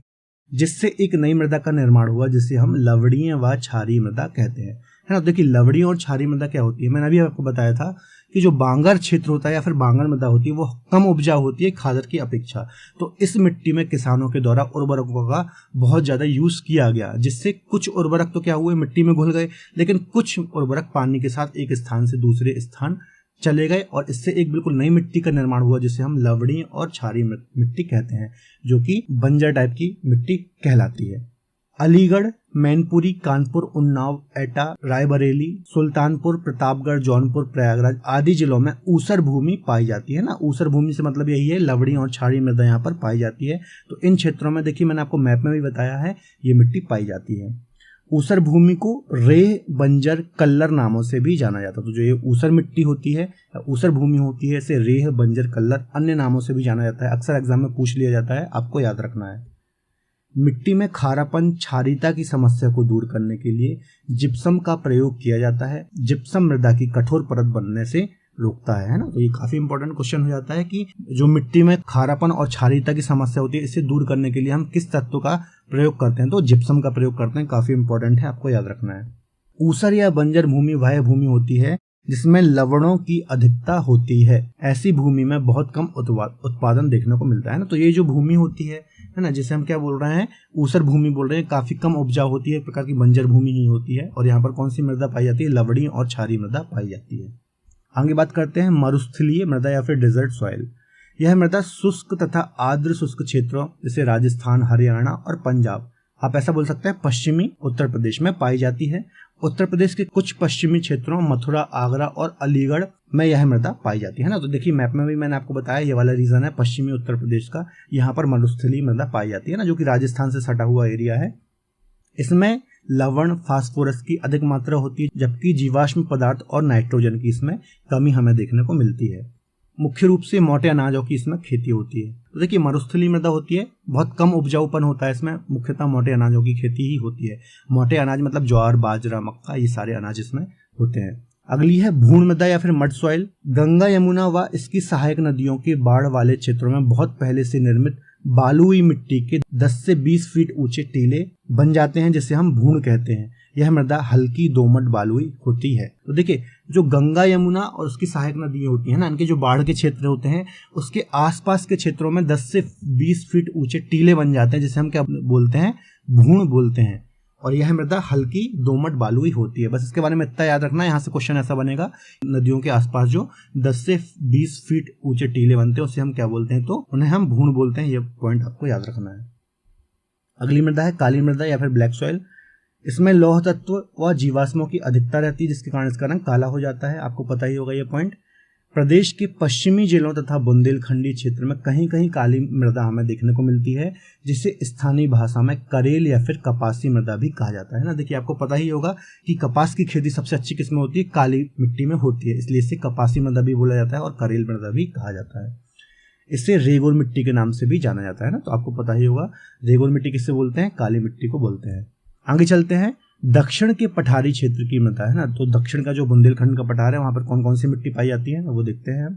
जिससे एक नई मृदा का निर्माण हुआ, जिसे हम लवणीय व क्षारीय मृदा कहते हैं, है ना। देखिए लवणीय और क्षारीय मृदा क्या होती है? मैंने अभी आपको बताया था कि जो बांगर क्षेत्र होता है या फिर बांगर मृदा होती है वो कम उपजाऊ होती है खादर की अपेक्षा। तो इस मिट्टी में किसानों के द्वारा उर्वरकों का बहुत ज्यादा यूज किया गया, जिससे कुछ उर्वरक तो क्या हुए? मिट्टी में घुल गए, लेकिन कुछ उर्वरक पानी के साथ एक स्थान से दूसरे स्थान चले गए और इससे एक बिल्कुल नई मिट्टी का निर्माण हुआ, जिसे हम लवणीय और क्षारीय मिट्टी कहते हैं, जो कि बंजर टाइप की मिट्टी कहलाती है। अलीगढ़, मैनपुरी, कानपुर, उन्नाव, एटा, रायबरेली, सुल्तानपुर, प्रतापगढ़, जौनपुर, प्रयागराज आदि जिलों में ऊसर भूमि पाई जाती है ना। ऊसर भूमि से मतलब यही है, लवणीय और क्षारीय मृदा यहाँ पर पाई जाती है। तो इन क्षेत्रों में देखिए मैंने आपको मैप में भी बताया है, ये मिट्टी पाई जाती है। ऊसर भूमि को रेह, बंजर, कल्लर नामों से भी जाना जाता है। तो जो ये ऊसर मिट्टी होती है, ऊसर भूमि होती है, इसे रेह, बंजर, कल्लर अन्य नामों से भी जाना जाता है। अक्सर एग्जाम में पूछ लिया जाता है, आपको याद रखना है। मिट्टी में खारापन, क्षारीयता की समस्या को दूर करने के लिए जिप्सम का प्रयोग किया जाता है। जिप्सम मृदा की कठोर परत बनने से रोकता है ना। तो ये काफी इंपॉर्टेंट क्वेश्चन हो जाता है कि जो मिट्टी में खारापन और क्षारीयता की समस्या होती है, इसे दूर करने के लिए हम किस तत्व का प्रयोग करते हैं? तो जिप्सम का प्रयोग करते हैं। काफी इंपॉर्टेंट है, आपको याद रखना है। ऊसर या बंजर भूमि वह भूमि होती है जिसमें लवणों की अधिकता होती है। ऐसी भूमि में बहुत कम उत्पादन देखने को मिलता है ना। तो ये जो भूमि होती है ना, जिसे हम क्या बोल रहे हैं? ऊसर भूमि बोल रहे हैं। काफी कम उपजाऊ होती है, एक प्रकार की बंजर भूमि ही होती है। और यहाँ पर कौन सी मृदा पाई जाती है? लवणीय और क्षारीय मृदा पाई जाती है। आगे बात करते हैं मरुस्थलीय मृदा या फिर डेजर्ट सॉइल। यह मृदा शुष्क तथा आर्द्र शुष्क क्षेत्रों जैसे राजस्थान, हरियाणा और पंजाब, आप ऐसा बोल सकते हैं पश्चिमी उत्तर प्रदेश में पाई जाती है। उत्तर प्रदेश के कुछ पश्चिमी क्षेत्रों मथुरा, आगरा और अलीगढ़ में यह मृदा पाई जाती है ना। तो देखिए मैप में भी मैंने आपको बताया, ये वाला रीजन है पश्चिमी उत्तर प्रदेश का। यहाँ पर मरुस्थलीय मृदा पाई जाती है ना, जो कि राजस्थान से सटा हुआ एरिया है। इसमें लवण, फास्फोरस की अधिक मात्रा होती है, जबकि जीवाश्म पदार्थ और नाइट्रोजन की इसमें कमी हमें देखने को मिलती है। मुख्य रूप से मोटे अनाजों की इसमें खेती होती है। तो देखिए मरुस्थलीय मृदा होती है, बहुत कम उपजाऊपन होता है इसमें, मुख्यतः मोटे अनाजों की खेती ही होती है। मोटे अनाज मतलब ज्वार, बाजरा, मक्का, ये सारे अनाज इसमें होते हैं। अगली है भूण मृदा या फिर मड सॉइल। गंगा, यमुना व इसकी सहायक नदियों के बाढ़ वाले क्षेत्रों में बहुत पहले से निर्मित बालुई मिट्टी के 10 से 20 फीट ऊंचे टीले बन जाते हैं, जिसे हम भूण कहते हैं। यह मृदा हल्की दोमट बालुई होती है। तो देखिए जो गंगा, यमुना और उसकी सहायक नदियां होती हैं ना, इनके जो बाढ़ के क्षेत्र होते हैं उसके आसपास के क्षेत्रों में 10 से 20 फीट ऊंचे टीले बन जाते हैं, जिसे हम क्या बोलते हैं, भूण बोलते हैं। और यह मृदा हल्की दोमट बालुई होती है। बस इसके बारे में इतना याद रखना, यहाँ से क्वेश्चन ऐसा बनेगा, नदियों के आसपास जो 10 से 20 फीट ऊंचे टीले बनते हैं उसे हम क्या बोलते हैं, तो उन्हें हम भूण बोलते हैं। ये पॉइंट आपको याद रखना है। अगली मृदा है काली मृदा या फिर ब्लैक सॉइल। इसमें लौह तत्व व जीवाश्मों की अधिकता रहती है, जिसके कारण इसका रंग काला हो जाता है। आपको पता ही होगा ये पॉइंट। प्रदेश के पश्चिमी जिलों तथा बुंदेलखंडी क्षेत्र में कहीं कहीं काली मृदा हमें देखने को मिलती है, जिसे स्थानीय भाषा में करेल या फिर कपासी मृदा भी कहा जाता है ना। देखिए आपको पता ही होगा कि कपास की खेती सबसे अच्छी किस्म होती है, काली मिट्टी में होती है, इसलिए इसे कपासी मृदा भी बोला जाता है और करेल मृदा भी कहा जाता है। इसे रेगुर मिट्टी के नाम से भी जाना जाता है ना, तो आपको पता ही होगा रेगुर मिट्टी किससे बोलते हैं, काली मिट्टी को बोलते हैं। आगे चलते हैं, दक्षिण के पठारी क्षेत्र की मृदा है ना, तो दक्षिण का जो बुंदेलखंड का पठार है वहां पर कौन कौन सी मिट्टी पाई जाती है वो देखते हैं।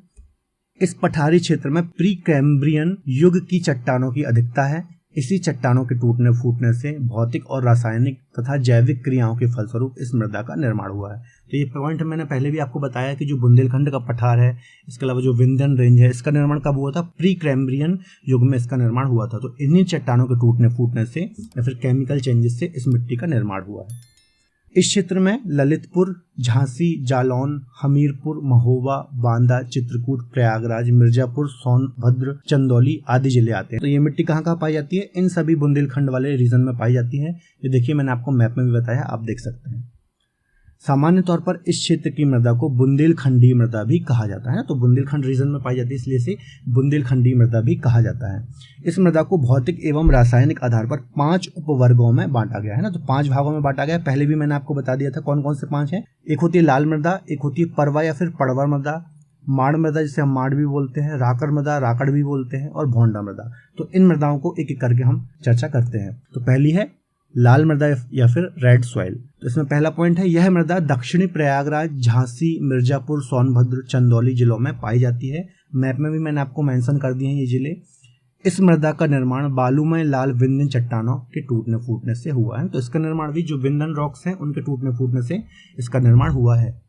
इस पठारी क्षेत्र में प्री कैम्ब्रियन युग की चट्टानों की अधिकता है। इसी चट्टानों के टूटने फूटने से भौतिक और रासायनिक तथा जैविक क्रियाओं के फलस्वरूप इस मृदा का निर्माण हुआ है। तो ये पॉइंट मैंने पहले भी आपको बताया कि जो बुंदेलखंड का पठार है, इसके अलावा जो विंध्यन रेंज है, इसका निर्माण कब हुआ था, प्री कैम्ब्रियन युग में इसका निर्माण हुआ था। तो इन्हीं चट्टानों के टूटने फूटने से या फिर केमिकल चेंजेस से इस मिट्टी का निर्माण हुआ है। इस क्षेत्र में ललितपुर, झांसी, जालौन, हमीरपुर, महोबा, बांदा, चित्रकूट, प्रयागराज, मिर्जापुर, सोनभद्र, चंदौली आदि जिले आते हैं। तो ये मिट्टी कहाँ कहाँ पाई जाती है, इन सभी बुंदेलखंड वाले रीजन में पाई जाती है। ये देखिए मैंने आपको मैप में भी बताया, आप देख सकते हैं। सामान्य तौर पर इस क्षेत्र की मृदा को बुंदेलखंडी मृदा भी कहा जाता है, तो बुंदेलखंड रीजन में पाई जाती है इसलिए इसे बुंदेलखंडी मृदा भी कहा जाता है। इस मृदा को भौतिक एवं रासायनिक आधार पर 5 उपवर्गों में बांटा गया है ना, तो 5 भागों में बांटा गया है। पहले भी मैंने आपको बता दिया था कौन कौन से 5 हैं। एक होती है लाल मृदा, एक होती है परवा या फिर पड़वा मृदा, माड़ मृदा जिसे हम माड़ भी बोलते हैं, राकड़ मृदा राकड़ भी बोलते हैं, और भोंडा मृदा। तो इन मृदाओं को एक एक करके हम चर्चा करते हैं। तो पहली है लाल मृदा या फिर रेड सॉइल। तो इसमें पहला पॉइंट है, यह मृदा दक्षिणी प्रयागराज, झांसी, मिर्जापुर, सोनभद्र, चंदौली जिलों में पाई जाती है। मैप में भी मैंने आपको मेंशन कर दिए हैं ये जिले। इस मृदा का निर्माण बालूमय लाल विंध्यन चट्टानों के टूटने फूटने से हुआ है। तो इसका निर्माण भी जो विंध्यन रॉक्स हैं उनके टूटने फूटने से इसका निर्माण हुआ है।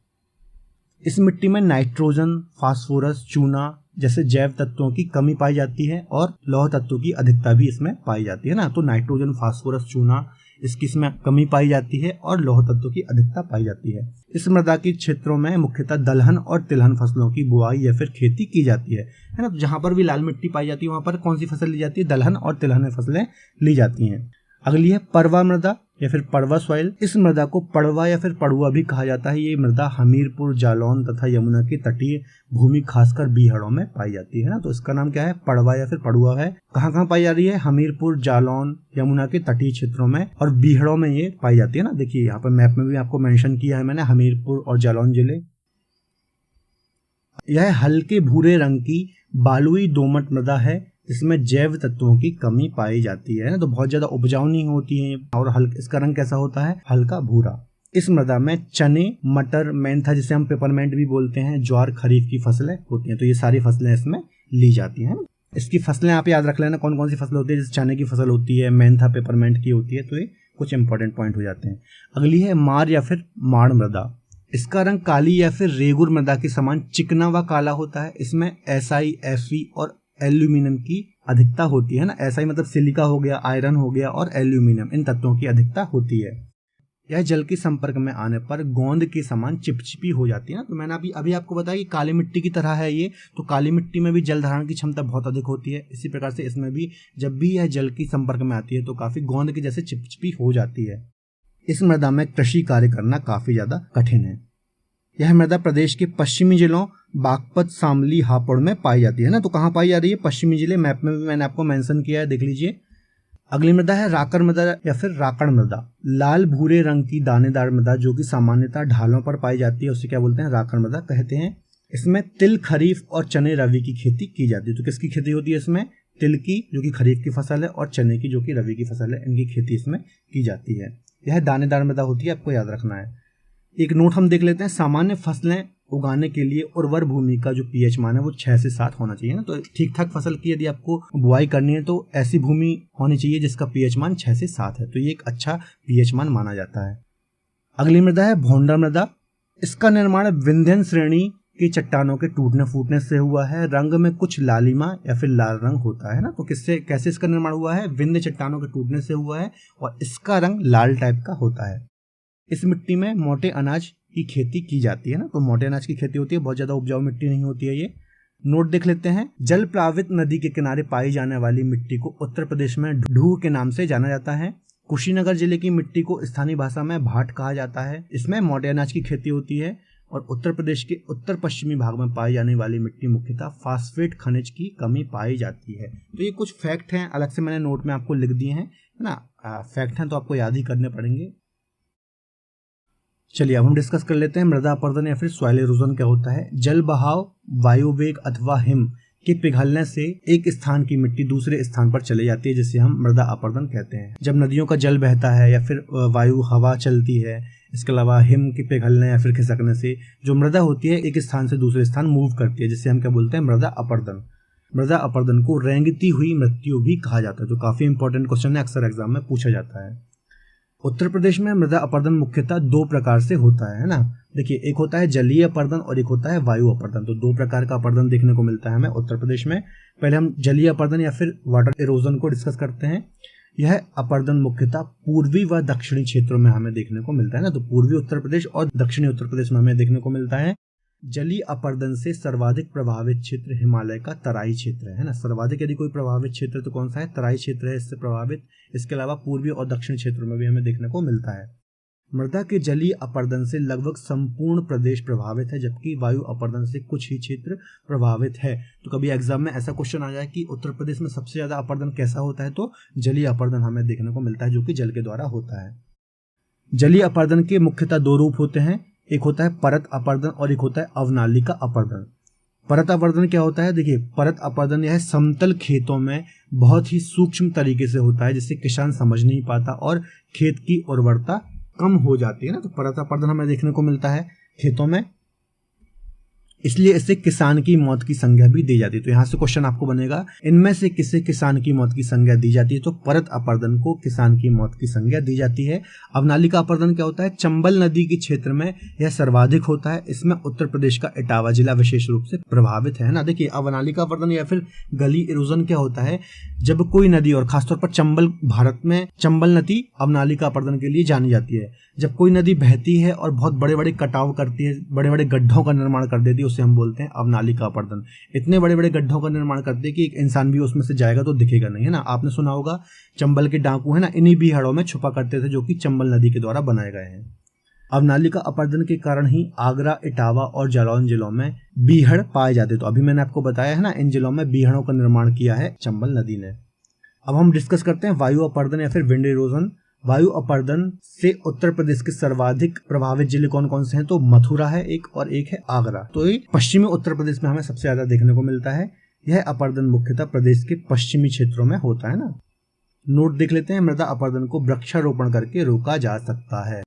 इस मिट्टी में नाइट्रोजन, फास्फोरस, चूना जैसे जैव तत्वों की कमी पाई जाती है और लौह तत्वों की अधिकता भी इसमें पाई जाती है ना। तो नाइट्रोजन, फास्फोरस, चूना इसकी इसमें कमी पाई जाती है और लौह तत्वों की अधिकता पाई जाती है। इस मृदा के क्षेत्रों में मुख्यतः दलहन और तिलहन फसलों की बुआई या फिर खेती की जाती है ना। जहां पर भी लाल मिट्टी पाई जाती है वहां पर कौन सी फसल ली जाती है, दलहन और तिलहन फसलें ली जाती हैं। अगली है परवा मृदा या फिर पड़वा सॉइल। इस मृदा को पड़वा या फिर पड़ुआ भी कहा जाता है। ये मृदा हमीरपुर, जालौन तथा यमुना की तटीय भूमि खासकर बीहड़ों में पाई जाती है ना। तो इसका नाम क्या है, पड़वा या फिर पड़ुआ है। कहाँ कहाँ पाई जा रही है, हमीरपुर, जालौन, यमुना के तटीय क्षेत्रों में और बीहड़ों में ये पाई जाती है ना। देखिए यहाँ पर मैप में भी आपको मेंशन किया है मैंने, हमीरपुर और जालौन जिले। यह हल्के भूरे रंग की बालुई दोमट मृदा है, इसमें जैव तत्वों की कमी पाई जाती है ना। तो बहुत ज्यादा उपजाऊ नहीं होती है और इसका रंग कैसा होता है, हल्का भूरा। इस मृदा में चने, मटर, मेंथा जिसे हम पेपरमेंट भी बोलते हैं, ज्वार, खरीफ की फसलें होती हैं। तो ये सारी फसलें इसमें ली जाती हैं। इसकी फसलें आप याद रख लेना कौन कौन सी फसलें होती है, जैसे चने की फसल होती है, मेंथा पेपरमेंट की होती है। तो ये कुछ इंपॉर्टेंट पॉइंट हो जाते हैं। अगली है मार या फिर माड़ मृदा। इसका रंग काली या फिर रेगुर मृदा के समान चिकना व काला होता है। इसमें SI, Fe और एल्यूमिनियम की अधिकता होती है ना। SI मतलब सिलिका हो गया, आयरन हो गया और एल्यूमिनियम, इन तत्वों की अधिकता होती है। यह जल के संपर्क में आने पर गोंद के समान चिपचिपी हो जाती है ना। तो मैंने अभी आपको बताया कि काली मिट्टी की तरह है ये। तो काली मिट्टी में भी जल धारण की क्षमता बहुत अधिक होती है। इसी प्रकार से इसमें भी जब भी यह जल के संपर्क में आती है तो काफी गोंद के जैसे चिपचिपी हो जाती है। इस मृदा में कृषि कार्य करना काफी ज्यादा कठिन है। यह मृदा प्रदेश के पश्चिमी जिलों बागपत, शामली, हापुड़ में पाई जाती है ना। तो कहाँ पाई जा रही है, पश्चिमी जिले। मैप में भी मैंने आपको मेंशन किया है, देख लीजिए। अगली मृदा है राकड़ मृदा या फिर राकड़ मृदा। लाल भूरे रंग की दानेदार मृदा जो कि सामान्यतः ढालों पर पाई जाती है, उसे क्या बोलते हैं, राकड़ मृदा कहते हैं। इसमें तिल खरीफ और चने रबी की खेती की जाती है। तो किसकी खेती होती है इसमें? तिल की, जो कि खरीफ की फसल है, और चने की, जो कि रबी की फसल है। इनकी खेती इसमें की जाती है। यह दानेदार मृदा होती है, आपको याद रखना है। एक नोट हम देख लेते हैं, सामान्य फसलें उगाने के लिए उर्वर भूमि का जो पीएच मान है वो 6 से 7 होना चाहिए ना। तो ठीक ठाक फसल की यदि आपको बुआई करनी है तो ऐसी भूमि होनी चाहिए जिसका पीएच मान 6 से 7 है। तो ये एक अच्छा पीएच मान माना जाता है। अगली मृदा है भोंडा मृदा। इसका निर्माण विंध्यन श्रेणी की चट्टानों के टूटने फूटने से हुआ है। रंग में कुछ लालिमा या फिर लाल रंग होता है ना। तो कैसे इसका निर्माण हुआ है? विंध्य चट्टानों के टूटने से हुआ है और इसका रंग लाल टाइप का होता है। इस मिट्टी में मोटे अनाज की खेती की जाती है ना। तो मोटे अनाज की खेती होती है, बहुत ज्यादा उपजाऊ मिट्टी नहीं होती है ये। नोट देख लेते हैं, जल प्लावित नदी के किनारे पाई जाने वाली मिट्टी को उत्तर प्रदेश में ढूह के नाम से जाना जाता है। कुशीनगर जिले की मिट्टी को स्थानीय भाषा में भाट कहा जाता है। इसमें मोटे अनाज की खेती होती है और उत्तर प्रदेश के उत्तर पश्चिमी भाग में पाई जाने वाली मिट्टी मुख्यतः फास्फेट खनिज की कमी पाई जाती है। तो ये कुछ फैक्ट हैं, अलग से मैंने नोट में आपको लिख दिए हैं ना। फैक्ट हैं तो आपको याद ही करने पड़ेंगे। चलिए अब हम डिस्कस कर लेते हैं मृदा अपरदन या फिर सॉइल इरोजन क्या होता है। जल बहाव, वायु वेग अथवा हिम के पिघलने से एक स्थान की मिट्टी दूसरे स्थान पर चले जाती है, जिसे हम मृदा अपरदन कहते हैं। जब नदियों का जल बहता है या फिर वायु हवा चलती है, इसके अलावा हिम के पिघलने या फिर खिसकने से जो मृदा होती है एक स्थान से दूसरे स्थान मूव करती है, जिससे हम क्या बोलते हैं? मृदा अपरदन। मृदा अपरदन को रेंगती हुई मृत्यु भी कहा जाता है। जो काफी इंपॉर्टेंट क्वेश्चन है, अक्सर एग्जाम में पूछा जाता है। उत्तर प्रदेश में मृदा अपरदन मुख्यतः 2 प्रकार से होता है ना। देखिए, एक होता है जलीय अपरदन और एक होता है वायु अपरदन। तो 2 प्रकार का अपरदन देखने को मिलता है हमें उत्तर प्रदेश में। पहले हम जलीय अपरदन या फिर वाटर इरोजन को डिस्कस करते हैं। यह अपरदन मुख्यतः पूर्वी व दक्षिणी क्षेत्रों में हमें देखने को मिलता है ना। तो पूर्वी उत्तर प्रदेश और दक्षिणी उत्तर प्रदेश में हमें देखने को मिलता है। जलीय अपरदन से सर्वाधिक प्रभावित क्षेत्र हिमालय का तराई क्षेत्र है ना। सर्वाधिक यदि कोई प्रभावित क्षेत्र तो कौन सा है? तराई क्षेत्र है इससे प्रभावित। इसके अलावा पूर्वी और दक्षिण क्षेत्रों में भी हमें देखने को मिलता है। मृदा के जलीय अपरदन से लगभग संपूर्ण प्रदेश प्रभावित है, जबकि वायु अपरदन से कुछ ही क्षेत्र प्रभावित है। तो कभी एग्जाम में ऐसा क्वेश्चन आ जाए कि उत्तर प्रदेश में सबसे ज्यादा अपरदन कैसा होता है, तो जलीय अपरदन हमें देखने को मिलता है, जो कि जल के द्वारा होता है। जलीय अपरदन के मुख्यतः 2 रूप होते हैं। एक होता है परत अपरदन और एक होता है अवनालिका अपरदन। परत अपरदन क्या होता है? देखिए, परत अपरदन यह समतल खेतों में बहुत ही सूक्ष्म तरीके से होता है, जिससे किसान समझ नहीं पाता और खेत की उर्वरता कम हो जाती है ना। तो परत अपरदन हमें देखने को मिलता है खेतों में, इसलिए इससे किसान की मौत की संज्ञा भी दी जाती है। तो यहाँ से क्वेश्चन आपको बनेगा, इनमें से किसे किसान की मौत की संज्ञा दी जाती है? तो परत अपरदन को किसान की मौत की संज्ञा दी जाती है। अवनालिका अपरदन क्या होता है? चंबल नदी के क्षेत्र में यह सर्वाधिक होता है। इसमें उत्तर प्रदेश का इटावा जिला विशेष रूप से प्रभावित है ना। देखिए, अवनालिका अपरदन या फिर गली इरोजन क्या होता है? जब कोई नदी, और खासतौर पर चंबल, भारत में चंबल नदी अवनालिका अपरदन के लिए जानी जाती है। जब कोई नदी बहती है और बहुत बड़े बड़े कटाव करती है, बड़े बड़े गड्ढों का निर्माण कर देती है, उसे हम बोलते हैं अवनालिका अपरदन। इतने बड़े बड़े गड्ढों का निर्माण करते हैं कि एक इंसान भी उसमें से जाएगा तो दिखेगा नहीं, है ना। आपने सुना होगा चंबल के डाकू है ना, इन्हीं बीहड़ों में छुपा करते थे, जो कि चंबल नदी के द्वारा बनाए गए हैं। अवनालिका अपरदन के कारण ही आगरा, इटावा और जालौन जिलों में बीहड़ पाए जाते। तो अभी मैंने आपको बताया है ना, इन जिलों में बीहड़ों का निर्माण किया है चंबल नदी ने। अब हम डिस्कस करते हैं वायु अपरदन या फिर विंड इरोजन। वायु अपरदन से उत्तर प्रदेश के सर्वाधिक प्रभावित जिले कौन कौन से हैं? तो मथुरा है एक और एक है आगरा। तो ये पश्चिमी उत्तर प्रदेश में हमें सबसे ज्यादा देखने को मिलता है। यह अपरदन मुख्यतः प्रदेश के पश्चिमी क्षेत्रों में होता है ना। नोट देख लेते हैं, मृदा अपरदन को वृक्षारोपण करके रोका जा सकता है।